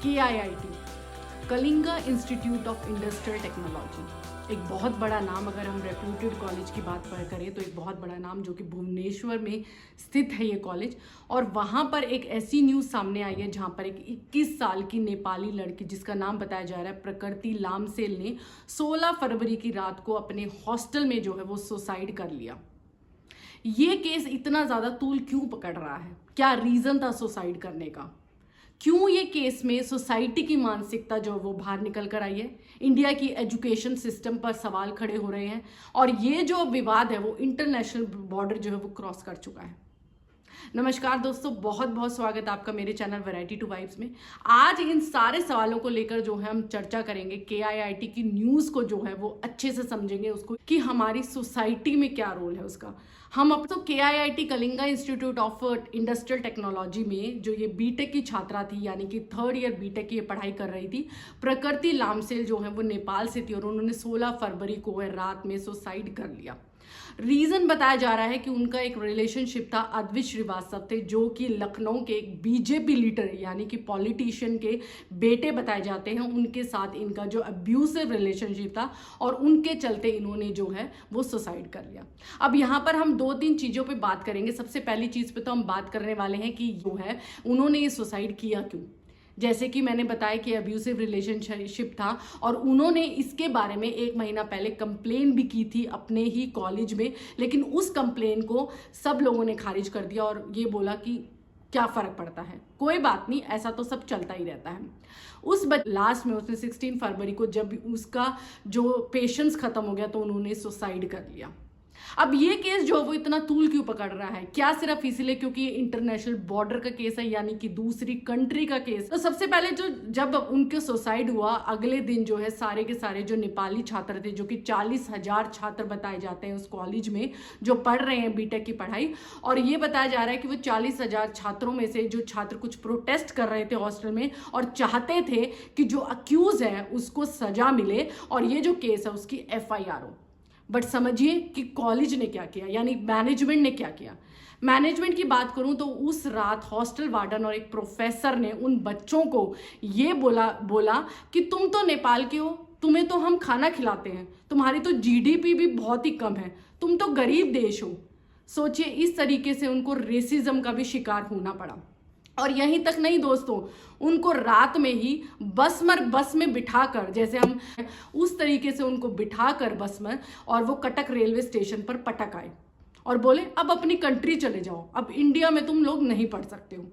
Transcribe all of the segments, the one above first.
KIIT Kalinga institute of industrial technology, एक बहुत बड़ा नाम। अगर हम रेप्यूटेड कॉलेज की बात करें तो एक बहुत बड़ा नाम, जो कि भुवनेश्वर में स्थित है ये कॉलेज। और वहाँ पर एक ऐसी न्यूज़ सामने आई है जहाँ पर एक 21 साल की नेपाली लड़की, जिसका नाम बताया जा रहा है प्रकृति लामसेल, ने 16 फरवरी की रात को अपने हॉस्टल में जो है वो सुसाइड कर लिया। ये केस इतना ज़्यादा तूल क्यों पकड़ रहा है? क्या रीज़न था सुसाइड करने का? क्यों ये केस में सोसाइटी की मानसिकता जो वो बाहर निकल कर आई है? इंडिया की एजुकेशन सिस्टम पर सवाल खड़े हो रहे हैं और ये जो विवाद है वो इंटरनेशनल बॉर्डर जो है वो क्रॉस कर चुका है। नमस्कार दोस्तों, बहुत बहुत स्वागत है आपका मेरे चैनल वैरायटी टू वाइब्स में। आज इन सारे सवालों को लेकर जो है हम चर्चा करेंगे। KIIT की न्यूज़ को जो है वो अच्छे से समझेंगे, उसको कि हमारी सोसाइटी में क्या रोल है उसका। हम अब तो KIIT Kalinga institute of industrial technology में जो ये बीटेक की छात्रा थी, यानी कि 3rd ईयर बीटेक की ये पढ़ाई कर रही थी, प्रकृति लामसेल जो है वो नेपाल से थी और उन्होंने 16 फरवरी को रात में सुसाइड कर लिया। रीज़न बताया जा रहा है कि उनका एक रिलेशनशिप था अद्वित श्रीवास्तव थे, जो कि लखनऊ के एक BJP लीडर यानी कि पॉलिटिशियन के बेटे बताए जाते हैं। उनके साथ इनका जो अब्यूसिव रिलेशनशिप था और उनके चलते इन्होंने जो है वो सुसाइड कर लिया। अब यहाँ पर हम 2-3 चीज़ों पे बात करेंगे। सबसे पहली चीज़ पे तो हम बात करने वाले हैं कि जो है उन्होंने ये सुसाइड किया क्यों। जैसे कि मैंने बताया कि अब्यूसिव रिलेशनशिप था और उन्होंने इसके बारे में 1 महीना पहले कंप्लेन भी की थी अपने ही कॉलेज में, लेकिन उस कंप्लेन को सब लोगों ने खारिज कर दिया और ये बोला कि क्या फ़र्क पड़ता है, कोई बात नहीं, ऐसा तो सब चलता ही रहता है। उस लास्ट में उसने 16 फरवरी को जब उसका जो पेशेंस ख़त्म हो गया तो उन्होंने सुसाइड कर लिया। अब ये केस जो वो इतना तूल क्यों पकड़ रहा है? क्या सिर्फ इसलिए क्योंकि ये इंटरनेशनल बॉर्डर का केस है, यानी कि दूसरी कंट्री का केस? तो सबसे पहले जब उनके सुसाइड हुआ, अगले दिन जो है सारे के सारे जो नेपाली छात्र थे, जो कि 40,000 छात्र बताए जाते हैं उस कॉलेज में जो पढ़ रहे हैं बीटेक की पढ़ाई, और ये बताया जा रहा है कि वो 40,000 छात्रों में से जो छात्र कुछ प्रोटेस्ट कर रहे थे हॉस्टल में और चाहते थे कि जो अक्यूज है उसको सजा मिले और ये जो केस है उसकी FIR हो। बट समझिए कि कॉलेज ने क्या किया, यानी मैनेजमेंट ने क्या किया। मैनेजमेंट की बात करूं तो उस रात हॉस्टल वार्डन और एक प्रोफेसर ने उन बच्चों को ये बोला कि तुम तो नेपाल के हो, तुम्हें तो हम खाना खिलाते हैं, तुम्हारी तो GDP भी बहुत ही कम है, तुम तो गरीब देश हो। सोचिए, इस तरीके से उनको रेसिज्म का भी शिकार होना पड़ा। और यहीं तक नहीं दोस्तों, उनको रात में ही बस में बिठाकर, जैसे हम उस तरीके से उनको बिठाकर बस में, और वो कटक रेलवे स्टेशन पर पटक आए और बोले अब अपनी कंट्री चले जाओ, अब इंडिया में तुम लोग नहीं पढ़ सकते हो।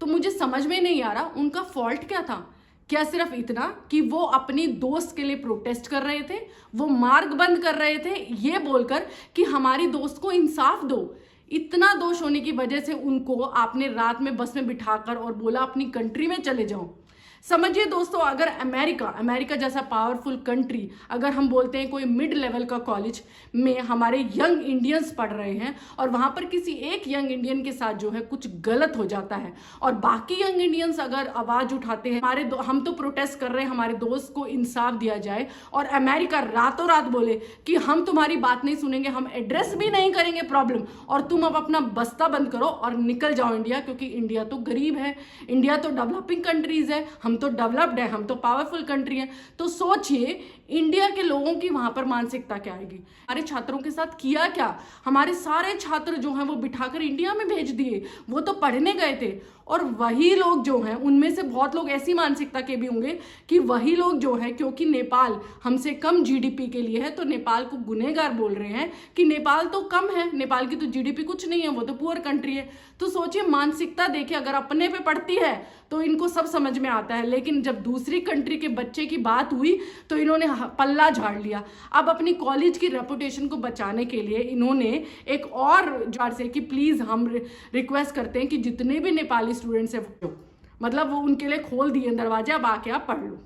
तो मुझे समझ में नहीं आ रहा उनका फॉल्ट क्या था। क्या सिर्फ इतना कि वो अपनी दोस्त के लिए प्रोटेस्ट कर रहे थे, वो मार्ग बंद कर रहे थे ये बोलकर कि हमारी दोस्त को इंसाफ दो? इतना दोष होने की वजह से उनको आपने रात में बस में बिठाकर और बोला अपनी कंट्री में चले जाओ? समझिए दोस्तों, अगर अमेरिका जैसा पावरफुल कंट्री, अगर हम बोलते हैं कोई मिड लेवल का कॉलेज में हमारे यंग इंडियंस पढ़ रहे हैं और वहाँ पर किसी एक यंग इंडियन के साथ जो है कुछ गलत हो जाता है और बाकी यंग इंडियंस अगर आवाज़ उठाते हैं, हम तो प्रोटेस्ट कर रहे हैं, हमारे दोस्त को इंसाफ दिया जाए, और अमेरिका रातों रात बोले कि हम तुम्हारी बात नहीं सुनेंगे, हम एड्रेस भी नहीं करेंगे प्रॉब्लम, और तुम अब अपना बस्ता बंद करो और निकल जाओ इंडिया, क्योंकि इंडिया तो गरीब है, इंडिया तो डेवलपिंग कंट्रीज है, हम तो डेवलप्ड है, हम तो पावरफुल कंट्री है। तो सोचिए इंडिया के लोगों की वहां पर मानसिकता क्या आएगी। हमारे छात्रों के साथ किया क्या? हमारे सारे छात्र जो हैं वो बिठाकर इंडिया में भेज दिए। वो तो पढ़ने गए थे, और वही लोग जो हैं उनमें से बहुत लोग ऐसी मानसिकता के भी होंगे कि वही लोग जो है, क्योंकि नेपाल हमसे कम GDP के लिए है, तो नेपाल को गुनहगार बोल रहे हैं कि नेपाल तो कम है, नेपाल की तो GDP कुछ नहीं है, वो तो पुअर कंट्री है। तो सोचिए मानसिकता देखिए, अगर अपने पे पड़ती है तो इनको सब समझ में आता है, लेकिन जब दूसरी कंट्री के बच्चे की बात हुई तो इन्होंने पल्ला झाड़ लिया। अब अपनी कॉलेज की रेपुटेशन को बचाने के लिए इन्होंने एक और जार से कि प्लीज़ हम रिक्वेस्ट करते हैं कि जितने भी नेपाली स्टूडेंट्स हैं, मतलब वो उनके लिए खोल दिए दरवाजे, अब आके आप पढ़ लो,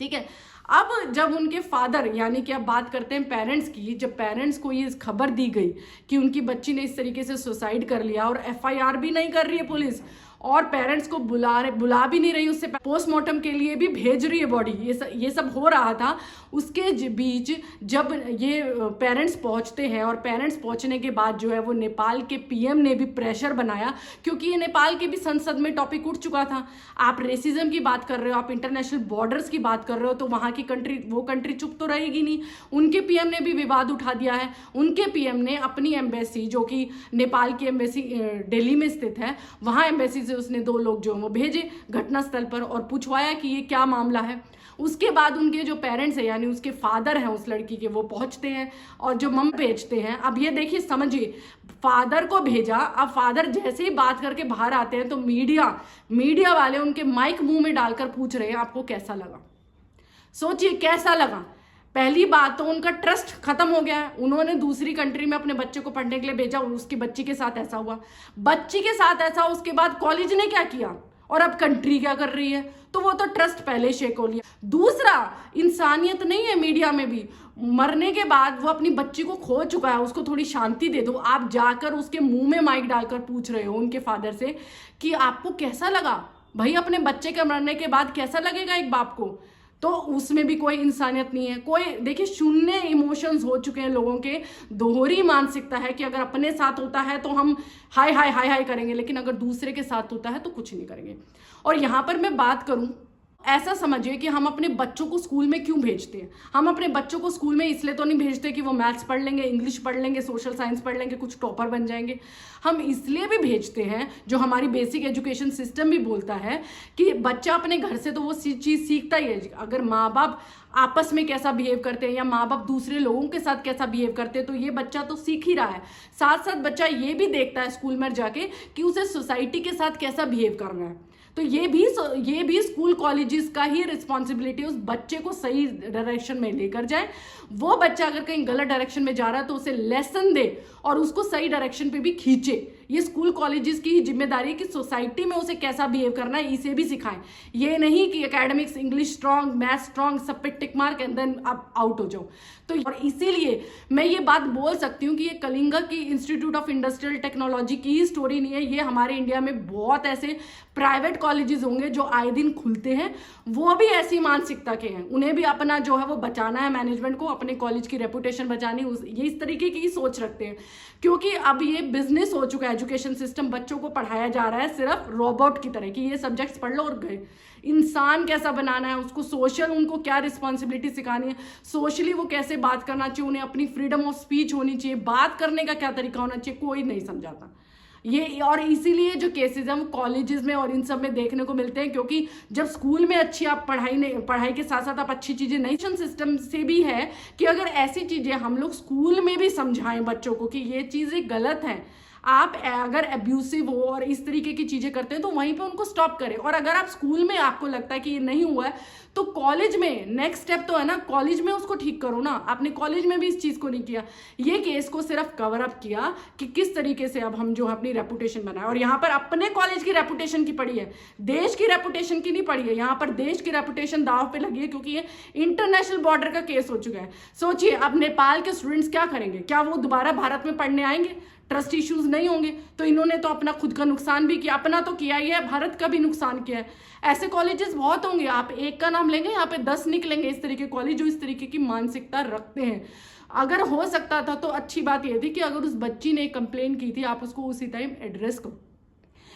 ठीक है। अब जब उनके फादर, यानी कि अब बात करते हैं पेरेंट्स की, जब पेरेंट्स को ये खबर दी गई कि उनकी बच्ची ने इस तरीके से सुसाइड कर लिया और FIR भी नहीं कर रही है पुलिस, और पेरेंट्स को बुला भी नहीं रही, उससे पोस्टमार्टम के लिए भी भेज रही है बॉडी। ये सब हो रहा था। उसके बीच जब ये पेरेंट्स पहुंचते हैं और पेरेंट्स पहुंचने के बाद जो है वो नेपाल के पीएम ने भी प्रेशर बनाया, क्योंकि ये नेपाल के भी संसद में टॉपिक उठ चुका था। आप रेसिज्म की बात कर रहे हो, आप इंटरनेशनल बॉर्डर्स की बात कर रहे हो, तो वहां की वो कंट्री चुप तो रहेगी नहीं। उनके पीएम ने भी विवाद उठा दिया है। उनके पीएम ने अपनी एम्बेसी, जो कि नेपाल की एम्बेसी दिल्ली में स्थित है, वहां एम्बेसी से उसने 2 लोग जो वो भेजे घटनास्थल पर और पूछवाया कि ये क्या मामला है। उसके बाद उनके जो पेरेंट्स हैं, यानी उसके फादर हैं उस लड़की के, वो पहुंचते हैं और जो मम भेजते हैं। अब ये देखिए, समझिए, फादर को भेजा। अब फादर जैसे ही बात करके बाहर आते हैं तो मीडिया वाले उनके माइक मुंह में डालकर पूछ रहे हैं आपको कैसा लगा। सोचिए कैसा लगा। पहली बात तो उनका ट्रस्ट खत्म हो गया है। उन्होंने दूसरी कंट्री में अपने बच्चे को पढ़ने के लिए भेजा और उसकी बच्ची के साथ ऐसा हुआ, बच्ची के साथ ऐसा। उसके बाद कॉलेज ने क्या किया और अब कंट्री क्या कर रही है, तो वो तो ट्रस्ट पहले शेक हो लिया। दूसरा, इंसानियत नहीं है मीडिया में भी। मरने के बाद वो अपनी बच्ची को खो चुका है, उसको थोड़ी शांति दे दो। आप जाकर उसके मुंह में माइक डालकर पूछ रहे हो उनके फादर से कि आपको कैसा लगा। भाई, अपने बच्चे के मरने के बाद कैसा लगेगा एक बाप को? तो उसमें भी कोई इंसानियत नहीं है। कोई, देखिए, शून्य इमोशंस हो चुके हैं लोगों के। दोहरी मानसिकता है कि अगर अपने साथ होता है तो हम हाय हाय हाय हाय करेंगे, लेकिन अगर दूसरे के साथ होता है तो कुछ नहीं करेंगे। और यहाँ पर मैं बात करूं, ऐसा समझिए कि हम अपने बच्चों को स्कूल में क्यों भेजते हैं। हम अपने बच्चों को स्कूल में इसलिए तो नहीं भेजते कि वो मैथ्स पढ़ लेंगे, इंग्लिश पढ़ लेंगे, सोशल साइंस पढ़ लेंगे, कुछ टॉपर बन जाएंगे। हम इसलिए भी भेजते हैं, जो हमारी बेसिक एजुकेशन सिस्टम भी बोलता है कि बच्चा अपने घर से तो वो चीज़ सीखता ही है। अगर माँ बाप आपस में कैसा बिहेव करते हैं या माँ बाप दूसरे लोगों के साथ कैसा बिहेव करते हैं, तो ये बच्चा तो सीख ही रहा है। साथ साथ बच्चा ये भी देखता है स्कूल में जाके कि उसे सोसाइटी के साथ कैसा बिहेव करना है। तो ये भी स्कूल कॉलेजेस का ही रिस्पॉन्सिबिलिटी है, उस बच्चे को सही डायरेक्शन में लेकर जाए। वो बच्चा अगर कहीं गलत डायरेक्शन में जा रहा है तो उसे लेसन दे और उसको सही डायरेक्शन पे भी खींचे। ये स्कूल कॉलेजेस की ही जिम्मेदारी है कि सोसाइटी में उसे कैसा बिहेव करना है, इसे भी सिखाएं। ये नहीं कि academics, English strong, math strong, सब पे टिक मार्क एंड देन आप आउट हो जाओ। तो और इसीलिए मैं ये बात बोल सकती हूँ कि ये कलिंगा की इंस्टीट्यूट ऑफ इंडस्ट्रियल टेक्नोलॉजी की ही स्टोरी नहीं है। ये हमारे इंडिया में बहुत ऐसे प्राइवेट कॉलेजेस होंगे जो आए दिन खुलते हैं, वो भी ऐसी मानसिकता के हैं। उन्हें भी अपना जो है वो बचाना है, मैनेजमेंट को अपने कॉलेज की रेपुटेशन बचानी, ये इस तरीके की सोच रखते हैं। क्योंकि अब ये बिजनेस हो चुका है एजुकेशन सिस्टम। बच्चों को पढ़ाया जा रहा है सिर्फ रोबोट की तरह कि ये सब्जेक्ट्स पढ़ लो और गए। इंसान कैसा बनाना है, उसको सोशल, उनको क्या रिस्पॉन्सिबिलिटी सिखानी है, सोशली वो कैसे बात करना चाहिए, उन्हें अपनी फ्रीडम ऑफ स्पीच होनी चाहिए, बात करने का क्या तरीका होना चाहिए, कोई नहीं समझाता ये। और इसीलिए जो केसेस हैं वो कॉलेजेस में और इन सब में देखने को मिलते हैं, क्योंकि जब स्कूल में अच्छी आप पढ़ाई के साथ साथ आप अच्छी चीज़ें नहीं, सिस्टम से भी है कि अगर ऐसी चीज़ें हम लोग स्कूल में भी समझाएं बच्चों को कि ये चीज़ें गलत हैं, आप अगर अब्यूसिव हो और इस तरीके की चीज़ें करते हैं तो वहीं पे उनको स्टॉप करें। और अगर आप स्कूल में आपको लगता है कि ये नहीं हुआ है तो कॉलेज में नेक्स्ट स्टेप तो है ना, कॉलेज में उसको ठीक करो ना। आपने कॉलेज में भी इस चीज़ को नहीं किया, ये केस को सिर्फ कवर अप किया कि किस तरीके से अब हम जो अपनी रेपुटेशन बनाए। और यहाँ पर अपने कॉलेज की रेपुटेशन की पड़ी है, देश की रेपुटेशन की नहीं पड़ी है। यहाँ पर देश की रेपुटेशन दाव पे लगी है क्योंकि ये इंटरनेशनल बॉर्डर का केस हो चुका है। सोचिए अब नेपाल के स्टूडेंट्स क्या करेंगे, क्या वो दोबारा भारत में पढ़ने आएंगे? ट्रस्ट इश्यूज नहीं होंगे तो इन्होंने तो अपना खुद का नुकसान भी किया, अपना तो किया ही है, भारत का भी नुकसान किया है। ऐसे कॉलेजेस बहुत होंगे, आप एक का नाम लेंगे यहाँ पे 10 निकलेंगे इस तरीके कॉलेज जो इस तरीके की मानसिकता रखते हैं। अगर हो सकता था तो अच्छी बात यह थी कि अगर उस बच्ची ने कंप्लेन की थी आप उसको उसी टाइम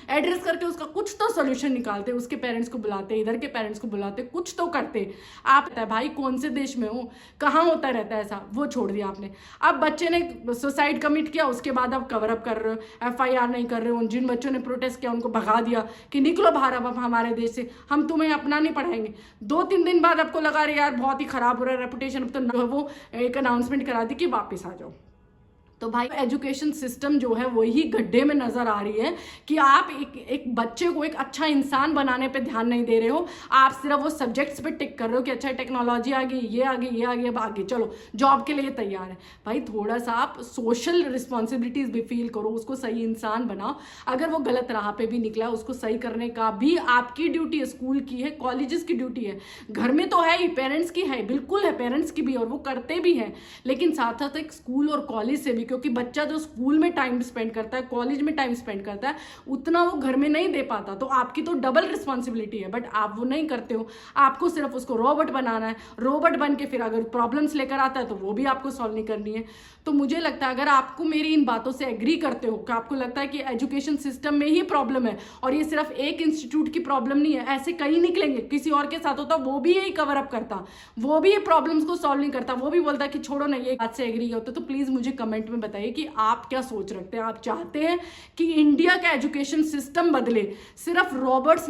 एड्रेस करके उसका कुछ तो सोल्यूशन निकालते, उसके पेरेंट्स को बुलाते, इधर के पेरेंट्स को बुलाते, कुछ तो करते। आप पता है भाई कौन से देश में हो, कहाँ होता रहता है ऐसा, वो छोड़ दिया आपने। अब बच्चे ने सुसाइड कमिट किया, उसके बाद अब कवर अप कर रहे हो, FIR नहीं कर रहे हो। जिन बच्चों ने प्रोटेस्ट किया उनको भगा दिया कि निकलो बाहर अब हमारे देश से, हम तुम्हें अपना नहीं पढ़ाएंगे। 2-3 दिन बाद आपको लगा रहे यार बहुत ही खराब हो रहा है रेपुटेशन, अब तो वो एक अनाउंसमेंट करा दी कि वापस आ जाओ। तो भाई एजुकेशन सिस्टम जो है वही गड्ढे में नजर आ रही है कि आप एक बच्चे को एक अच्छा इंसान बनाने पे ध्यान नहीं दे रहे हो, आप सिर्फ वो सब्जेक्ट्स पे टिक कर रहे हो कि अच्छा टेक्नोलॉजी आ गई, ये आ गई, ये आ गई, अब आगे चलो जॉब के लिए तैयार है। भाई थोड़ा सा आप सोशल रिस्पॉन्सिबिलिटीज भी फील करो, उसको सही इंसान बनाओ। अगर वो गलत राह पे भी निकला उसको सही करने का भी आपकी ड्यूटी है, स्कूल की है, कॉलेजेस की ड्यूटी है, घर में तो है ही, पेरेंट्स की है, बिल्कुल है पेरेंट्स की भी, और वो करते भी हैं। लेकिन साथ साथ एक स्कूल और कॉलेज से भी क्योंकि बच्चा जो स्कूल में टाइम स्पेंड करता है, कॉलेज में टाइम स्पेंड करता है, उतना वो घर में नहीं दे पाता। तो आपकी तो डबल रिस्पॉन्सिबिलिटी है, बट आप वो नहीं करते हो। आपको सिर्फ उसको रोबोट बनाना है, रोबोट बन के फिर अगर प्रॉब्लम्स लेकर आता है तो वो भी आपको सॉल्व नहीं करनी है। तो मुझे लगता है अगर आपको मेरी इन बातों से एग्री करते हो कि आपको लगता है कि एजुकेशन सिस्टम में ही प्रॉब्लम है और ये सिर्फ एक इंस्टीट्यूट की प्रॉब्लम नहीं है, ऐसे कई निकलेंगे, किसी और के साथ होता वो भी यही कवर अप करता, वो भी ये प्रॉब्लम्स को सॉल्व नहीं करता, वो भी बोलता कि छोड़ो ना, ये बात से एग्री होते। तो प्लीज मुझे कमेंट में बताइए कि आप क्या सोच रखते हैं। आप चाहते हैं कि इंडिया का एजुकेशन सिस्टम बदले, सिर्फ रॉबर्ट्स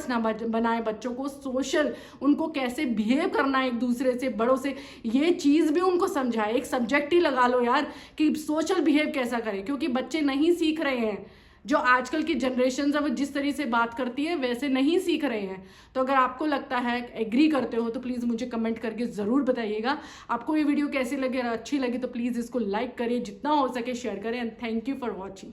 ना बनाए बच्चों को, सोशल उनको कैसे बिहेव करना है एक दूसरे से, बड़ों से, ये चीज भी उनको समझाए। एक सब्जेक्ट ही लगा लो यार कि सोशल बिहेव कैसा करें, क्योंकि बच्चे नहीं सीख रहे हैं। जो आजकल की जनरेशन है वो जिस तरीके से बात करती है वैसे नहीं सीख रहे हैं। तो अगर आपको लगता है, एग्री करते हो, तो प्लीज़ मुझे कमेंट करके ज़रूर बताइएगा। आपको ये वीडियो कैसी लगी, अगर अच्छी लगी तो प्लीज़ इसको लाइक करिए, जितना हो सके शेयर करें। And thank you for watching.